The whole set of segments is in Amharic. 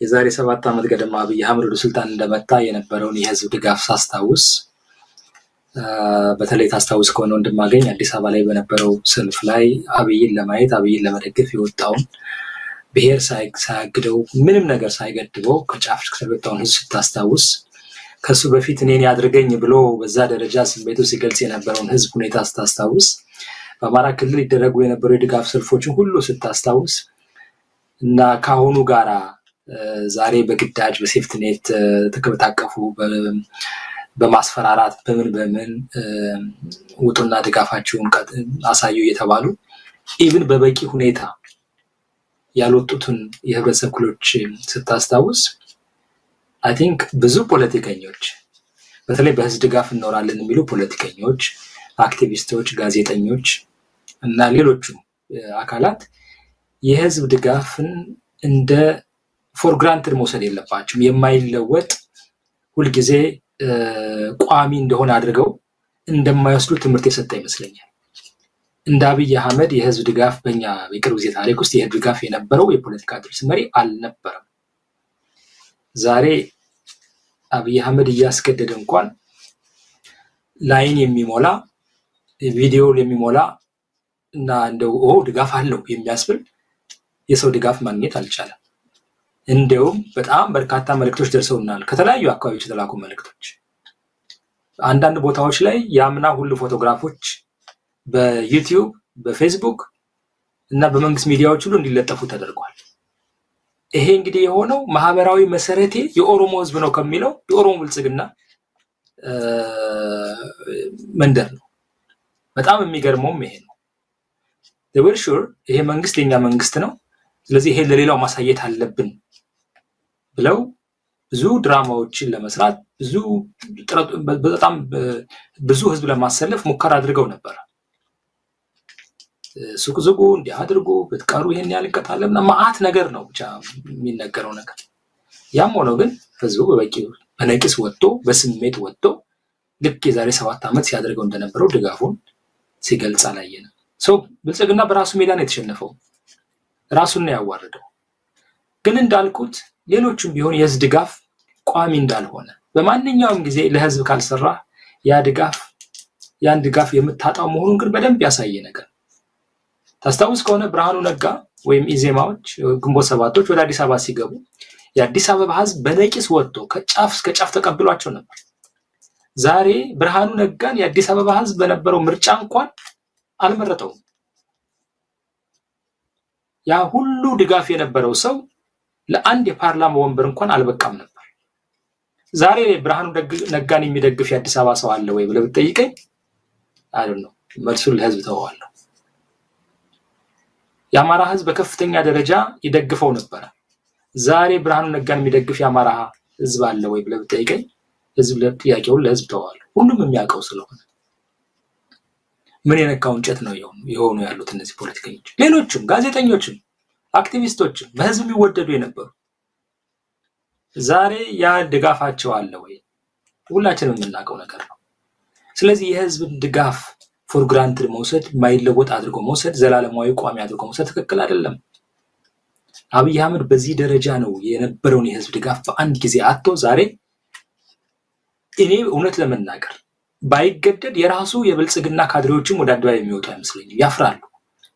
የዛሬ 7 ዓመት ገደማ አብይ አህመድ ወደ ስልጣን እንደመጣ የነበረውን የህዝብ ድጋፍ ሳስታውስ በተለይ ታስታውስ ከሆነ እንደማገኝ አዲስ አበባ ላይ በነበረው ሰልፍ ላይ አብይን ለማየት አብይን ለመደገፍ የወጣውን ብሔር ሳይግደው ምንም ነገር ሳይገድበው ከጫፍ እስከ ወጣውን ህዝብ ስታስታውስ ከሱ በፊት እኔን ያድርገኝ ብሎ በዛ ደረጃ ስሜቱ ሲገልጽ የነበረውን ህዝብ ሁኔታ ስታስታውስ በአማራ ክልል ይደረጉ የነበሩ የድጋፍ ሰልፎችን ሁሉ ስታስታውስ እና ካሁኑ ጋራ ዛሬ በግዳጅ በሴፍትኔት ተከበታቀፉ በማስፈራራት በምን ውጡና ድጋፋቸውን አሳዩ የተባሉ ኢቭን በበቂ ሁኔታ ያልወጡትን የህብረተሰብ ክፍሎች ስታስታውስ I think ብዙ ፖለቲከኞች በተለይ በህዝብ ድጋፍ እንኖራለን የሚሉ ፖለቲከኞች አክቲቪስቶች ጋዜጠኞች እና ሌሎች አካላት የህዝብ ድጋፍን እንደ for granted መውሰድ የለባቸውም የማይለወጥ ሁሉ ጊዜ ቋሚ እንደሆነ አድርገው እንደማይወስዱ ትምህርት የሰጠ ይመስለኛል እንደ አብይ አህመድ የህዝብ ድጋፍ በእኛ የቅርብ ጊዜ ታሪክ ውስጥ የህዝብ ድጋፍ የነበረው የፖለቲካ ድርጅት መሪ አልነበረም ዛሬ አብይ አህመድ ያስገደደ እንኳን ላይን የሚሞላ ቪዲዮ የሚሞላ እና እንደው ድጋፍ አለው የሚያስብል የሰው ድጋፍ ማግኘት አልቻለም እንደውም በጣም በርካታ መልእክቶች ደርሰውናል ከተለያዩ አካባቢዎች የተላኩ መልእክቶች አንዳንድ ቦታዎች ላይ ያምና ሁሉ ፎቶግራፎች በዩቲዩብ በፌስቡክ እና በመንግስት ሚዲያዎች ሁሉ እንዲለጠፉ ተደርጓል ይሄ እንግዲህ የሆነው ማህበራዊ መሰረቴ የኦሮሞ ህዝብ ነው ከሚለው የኦሮሞ ብልጽግና መንደር ነው በጣም የሚገርመው ይሄ ነው they were sure ይሄ መንግስት የኛ መንግስት ነው ስለዚህ ይሄ ለሌላው ማሳየት አለብን ብለው ብዙ ድራማዎችን ለመስራት በጣም ብዙ ህዝብ ለማሰለፍ ሙከራ አድርገው ነበር ሱቁ እንዲያድርጉ በትቃሩ ይሄን ያልቀጣለና ማአት ነገር ነው ብቻ የሚነገረው ነገር ያም ሆኖ ግን ህዝቡ በበቂው በነቂስ ወጥቶ በስሜት ወጥቶ ልክ የዛሬ 7 ዓመት ሲያደርገው እንደነበረው ድጋፉን ሲገልጽ አላየንም ሰው ብልጽግና በራሱ ሜዳ ነው የተሸነፈው ራሱን ነው ያዋረደው ግን እንዳልኩት ሌሎችም ቢሆን የህዝብ ድጋፍ ቋሚ እንዳልሆነ በማንኛውም ጊዜ ለህዝብ ካልሰራ ያን ድጋፍ የምታጣው መሆኑን ግን በደንብ ያሳየ ነገር ታስታውስ ከሆነ ብርሃኑ ነጋ ወይም ኢዜማዎች ግንቦት ሰባቶች ወደ አዲስ አበባ ሲገቡ የአዲስ አበባ ህዝብ በነቂስ ወጥቶ ከጫፍ እስከ ጫፍ ተቀብሏቸው ነበር ዛሬ ብርሃኑ ነጋን የአዲስ አበባ ህዝብ በነበረው ምርጫ እንኳን አልመረጠውም ያ ሁሉ ድጋፍ የነበረው ሰው ለአንድ የፓርላማ ወንበር እንኳን አልበቃም ነበር ዛሬ ብርሃኑ ነጋን የሚደግፍ የአዲስ አበባ ሰው አለ ወይ ብለህ ብትጠይቀኝ አይደል ነው መልሱን ለህዝብ ተዋዋለሁ የአማራ ህዝብ በከፍተኛ ደረጃ ይደግፈው ነበር ዛሬ ብርሃኑ ነጋን የሚደግፍ የአማራ ህዝብ አለ ወይ ብለህ ብትጠይቀኝ ህዝብ ለጥያቄው ለህዝብ ተዋዋለሁ ሁሉም የሚያውቀው ስለሆነ ምን የነካው እንጨት ነው የሆኑ ያሉት እነዚህ ፖለቲከኞች ሌሎችም ጋዜጠኞችም አክቲቪስቶችም በህዝብ የሚወደዱ የነበሩ ዛሬ ያ ድጋፋቸው አለ ወይ ሁላችንም የምናውቀው ነገር ነው ስለዚህ የህዝብ ድጋፍ for granted መውሰድ ማይለወጥ አድርጎ መውሰድ ዘላለማዊ ቋሚ አድርጎ መውሰድ ትክክል አይደለም አብይ አህመድ በዚህ ደረጃ ነው የነበረውን የህዝብ ድጋፍ በአንድ ጊዜ አጥቶ ዛሬ እኔ እውነት ለመናገር ባይገደድ የራሱ የብልጽግና ካድሬዎችም ወደ አድባይ የሚወጡ አይመስለኝም ያፍራሉ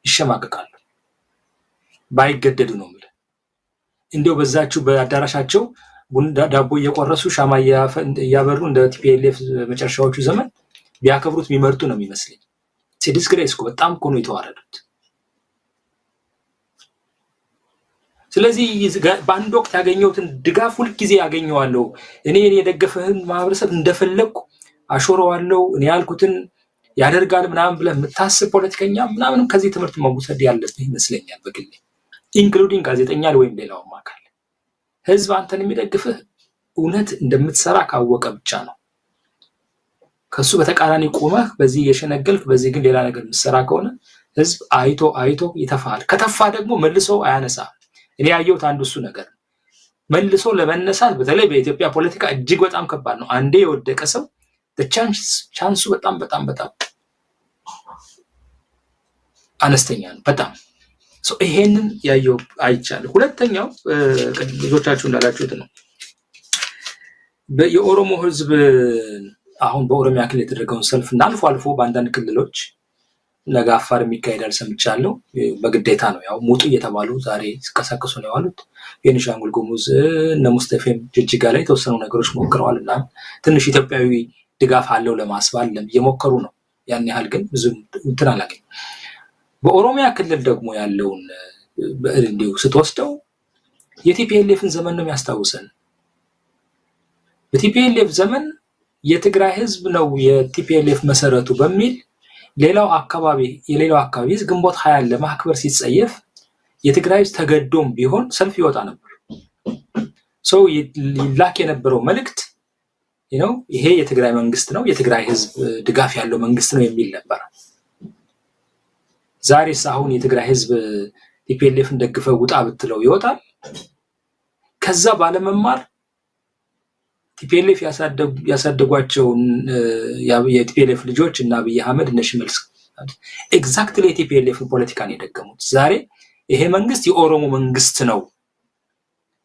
ይሸማቀቃሉ ባይገደዱ ነው ማለት እንደው በዛችሁ በአዳራሻቸው ዳቦ እየቆረሱ ሻማ ያበሩ እንደ ቲፒኤልኤፍ መጨረሻዎቹ ዘመን ቢያከብሩት የሚመርጡ ነው የሚመስለኝ ዲስግሬስ እኮ በጣም እኮ ነው የተዋረዱት ስለዚህ በአንድ ወቅት ያገኘሁትን ድጋፍ ሁሉ ጊዜ ያገኘዋለሁ እኔ የደገፈህን ማህበረሰብ እንደፈለኩ አሾረዋለሁ እኔ ያልኩትን ያደርጋል ምናምን ብለህ የምታስብ ፖለቲከኛ ምናምንም ከዚህ ትምህርት መውሰድ ያለብህ ይመስለኛል በግሌ ኢንክሉዲንግ ጋዜጠኛ ወይም ሌላው ማካል ህዝብ አንተን የሚደግፍህ እውነት እንደምትሰራ ካወቀ ብቻ ነው ከሱ በተቃራኒ ቆመህ በዚህ የሸነገልክ በዚህ ግን ሌላ ነገር ምሰራ ከሆነ ህዝብ አይቶ ይተፋል ከተፋ ደግሞ መልሶ አያነሳ እኔ ያየሁት አንዱ እሱ ነገር መልሶ ለመነሳት በተለይ በኢትዮጵያ ፖለቲካ እጅግ በጣም ከባድ ነው አንዴ የወደቀ ሰው ቻንሱ በጣም አነስተኛ ነው በጣም ይሄንን ያየው አይቻለሁ ሁለተኛው ልጆቻችሁ እንዳላችሁት ነው የኦሮሞ ህዝብ አሁን በኦሮሚያ ክልል የተደረገውን ሰልፍ አልፎ አልፎ በአንዳንድ ክልሎች ነገ አፋር የሚካሄዳል ሰምቻለሁ በግዴታ ነው ያው ሙጡ እየተባሉ ዛሬ ሲቀሳቀሱ ነው ያሉት ቤኒሻንጉል ጉሙዝ እነ ሙስጠፌም ጅጅጋ ላይ ተወሰኑ ነገሮች ሞክረዋልና ትንሽ ኢትዮጵያዊ ድጋፍ አለው ለማስባል እየሞከሩ ነው ያን ያህል ግን ብዙ እንትን አላገኝ በኦሮሚያ ክልል ደግሞ ያለውን በእንዲው ስትወስደው የቲፒኤልኤፍን ዘመን ነው የሚያስታውሰን በቲፒኤልኤፍ ዘመን የትግራይ ህዝብ ነው የቲፒኤልኤፍ መሰረቱ በሚል ሌላው አካባቢ ግንቦት 20 ለማክበር ሲጸየፍ የትግራይ ህዝብ ተገዶም ቢሆን ሰልፍ ይወጣ ነበር ሰው ይላክ የነበረው መልእክት ይሄ የትግራይ መንግስት ነው የትግራይ ህዝብ ድጋፍ ያለው መንግስት ነው የሚል ነበር ዛሬ ሳሁን የትግራይ ህዝብ ቲፒኤልኤፍን ደግፈው ውጣ ብትለው ይወጣል ከዛ ባለመማር ቲፒኤልኤፍ ያሳደጓቸው የቲፒኤልኤፍ ልጆች እና አብይ አህመድ ነሽመልስ ኤግዛክትሊ ቲፒኤልኤፍ ፖለቲካን የደገሙት ዛሬ ይሄ መንግስት የኦሮሞ መንግስት ነው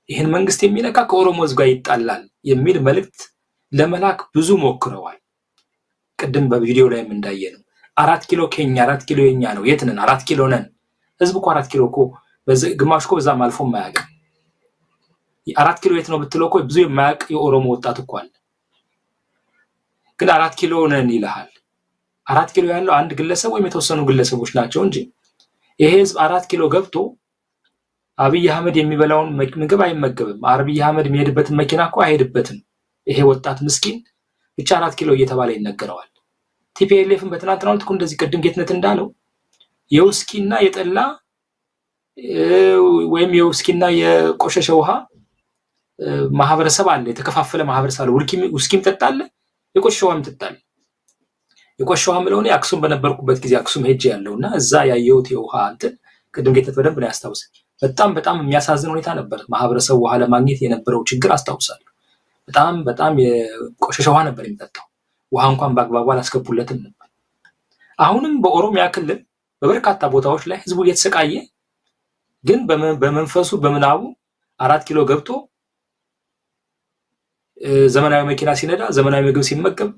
ይሄን መንግስት የሚነካ ከኦሮሞ ህዝብ ጋር ይጣላል የሚል መልእክት ለመላክ ብዙ ሞክረዋል ቀደም በቪዲዮ ላይ እንዳየነው 4 ኪሎ ኬኛ 4 ኪሎ የኛ ነው የትነን 4 ኪሎ ነን ህዝብ እኮ 4 ኪሎ እኮ ግማሽ እኮ በዛም አልፎ ማያቅ 4 ኪሎ የት ነው ብትለው እኮ ብዙ የማያቅ የኦሮሞ ወጣት እኮ አለ ግን 4 ኪሎ ነን ይላል 4 ኪሎ ያለው አንድ ግለሰብ ወይ የተወሰኑ ግለሰቦች ናቸው እንጂ ይሄ ህዝብ 4 ኪሎ ገብቶ አብይ አህመድ የሚበላውን ምግብ አይመገብም አብይ አህመድ የሚሄድበት መኪና እኮ አይሄድበትም ይሄ ወጣት ምስኪን ብቻ 4 ኪሎ እየተባለ ይነገራል ቲፒኤልኤፍን በትናንትናው ልትኩ እንደዚህ ቀድም ጌትነት እንዳለው የውስኪና የጠላ ወይም የውስኪና የቆሸሸ ውሃ ማህበረሰብ አለ የተከፋፈለ ማህበረሰብ አለ ውስኪም ተጣለ የቆሸዋም ተጣለ የቆሸዋ ምለውን ያክሱም በነበርኩበት ጊዜ አክሱም ሄጄ ያለውና እዛ ያየውት የውሃ እንትን ቀድም ጌትነት በደንብ ነው ያስታውስ በጣም የሚያሳዝን ሁኔታ ነበር ማህበረሰብ ውሃ ለማግኘት የነበረው ችግር አስታውሳለሁ በጣም የቆሸሸ ውሃ ነበር የሚጠጣው ውሃ እንኳን በአግባቡ አላስገቡለትም ነበር አሁንም በኦሮሚያ ክልል በበርካታ ቦታዎች ላይ ህዝቡ እየተሰቃየ ግን በመንፈሱ በመናቡ 4 ኪሎ ገብቶ ዘመናዊ መኪና ሲነዳ ዘመናዊ ምግብ ሲመገብ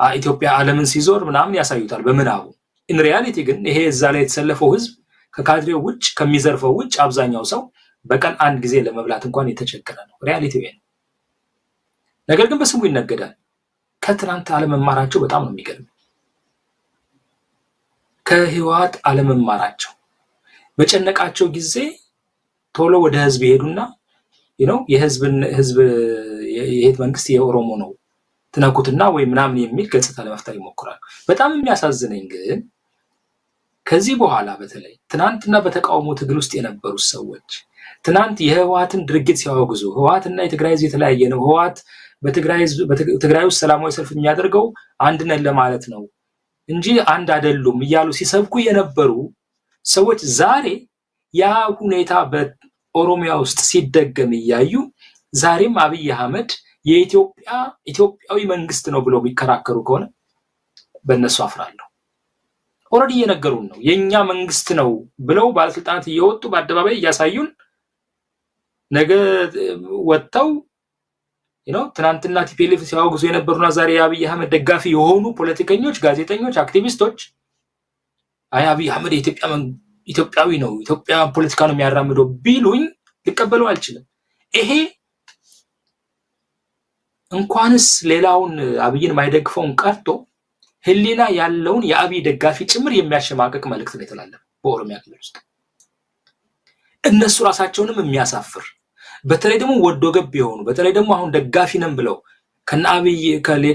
ኢትዮጵያ ዓለምን ሲዞር ምናምን ያሳዩታል በመናቡ ኢን ሪያሊቲ ግን ይሄ እዛ ላይ የተሰለፈው ህዝብ ከካድሬው ውጭ ከሚዘርፈው ውጭ አብዛኛው ሰው በቀን አንድ ጊዜ ለመብላት እንኳን የተቸገረ ነው ሪያሊቲው ይሄ ነገር ግን በስሙ ይነገዳል ከትናንት አለመማራቸው በጣም ነው የሚገርም ከህይወት አለመማራቸው በጨነቃቸው ጊዜ ቶሎ ወደ ህዝብ ይሄዱና የህዝብ የሄድ መንግስት የኦሮሞ ነው ተናኩትና ወይ ምናምን የሚል ገጽታ ለመፍጠር ይሞክራሉ በጣም የሚያሳዝነኝ ግን ከዚህ በኋላ በተለይ ትናንትና በተቃውሞ ትግል ውስጥ የነበሩ ሰዎች ትናንት የህዋትን ድርጊት ሲያወግዙ ህዋትና የትግራይ ህዝብ የተለያየ ነው ህዋት በትግራይ ውስጥ ሰላማዊ ሰልፍ የሚያደርገው አንድ ነን ለማለት ነው እንጂ አንድ አይደሉም ይያሉ ሲሰብኩ የነበሩ ሰዎች ዛሬ ያ ሁኔታ በኦሮሚያ ውስጥ ሲደገም ይያዩ ዛሬም አብይ አህመድ የኢትዮጵያዊ መንግስት ነው ብለው ቢከራከሩ ከሆነ በእነሱ አፍራለሁ ኦሬዲ የነገሩን ነው የኛ መንግስት ነው ብለው ባለስልጣናት እየወጡ በአደባባይ ያሳዩን ነገ ወጣው ትናንትና ቲፒኤልኤፍ ሲያወግዙ የነበሩና ዛሬ አብይ አህመድ ደጋፊ የሆኑ ፖለቲከኞች ጋዜጠኞች አክቲቪስቶች አብይ አህመድ ኢትዮጵያዊ ነው ኢትዮጵያ ፖለቲካ ነው የሚያራምደው ቢሉኝ ሊቀበሉ አልችልም ይሄ እንኳንስ ሌላውን አብይን ማይደግፈውን ቀርቶ ህሊና ያለውን የአብይ ደጋፊ ጭምር የሚያሸማቀቅ መልእክት ነው የተላለፈው በኦሮሚያ ክልል ውስጥ እነሱ ራሳቸውንም የሚያሳፍር በተለይ ደግሞ ወዶ ገብ ይሆኑ በተለይ ደግሞ አሁን ደጋፊ ነን ብለው ከናአብይ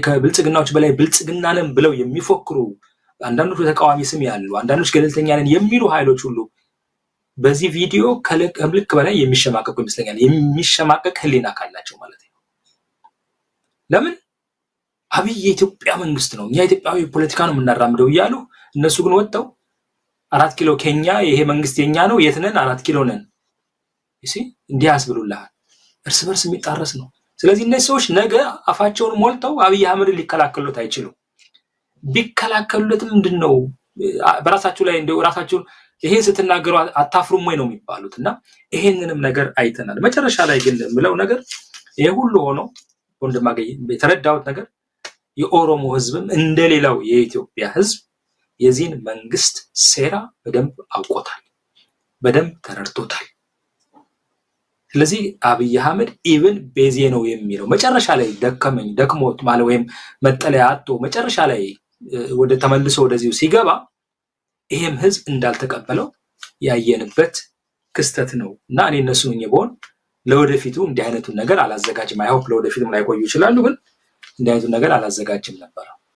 ከብልጽግናዎች በላይ ብልጽግና ነን ብለው የሚፎክሩ አንዳንዶች ተቃዋሚ ስም ያሉ አንዳንዶች ገለልተኛ ነን የሚሉ ኃይሎች ሁሉ በዚህ ቪዲዮ ከልክ በላይ የሚሸማቀቁ ይመስለኛል የሚሸማቀቅ ህሊና ካላቸው ማለት ነው ለምን አብይ የኢትዮጵያ መንግስት ነው እኛ ኢትዮጵያዊ ፖለቲካ ነው የምናራምደው ይያሉ እነሱ ግን ወጣው 4 ኪሎ ኬኛ ይሄ መንግስት የኛ ነው የትነን 4 ኪሎ ነን እንዲያስ ብሉላህ እርስ በርስ የሚጣረስ ነው ስለዚህ እነዚህ ሰዎች ነገ አፋቸውን ሞልተው አብይ አህመድ ሊከላከሉት አይችሉም ቢከላከሉትም ምንድነው በራሳቸው ላይ እንደው ራሳቸው ይሄን ስትናገሩ አታፍሩም ወይ ነው የሚባሉትና ይሄንንም ነገር አይተናል። መጨረሻ ላይ ግን ምለው ነገር ይሄ ሁሉ ሆኖ ወንድማገኝ የተረዳውት ነገር የኦሮሞ ህዝብም እንደሌላው የኢትዮጵያ ህዝብ የዚህን መንግስት ሴራ በደንብ አውቆታል፣ በደንብ ተረድቶታል። ስለዚህ አብይ አህመድ ኢቭን ቤዜ ነው የሚለው መጨረሻ ላይ ደክሞት ማለት ወይም መጠለያ አጥቶ መጨረሻ ላይ ወደ ተመልሶ ወደዚሁ ሲገባ ይሄም ህዝብ እንዳልተቀበለው ያየንበት ክስተት ነውና እኔ እነሱን እየቦን ለወደፊቱ እንዲህ አይነቱን ነገር አላዘጋጅም። አይሆፕ ለወደፊቱም ላይቆዩ ይችላሉ፣ ግን እንዲህ አይነቱን ነገር አላዘጋጅም ነበር።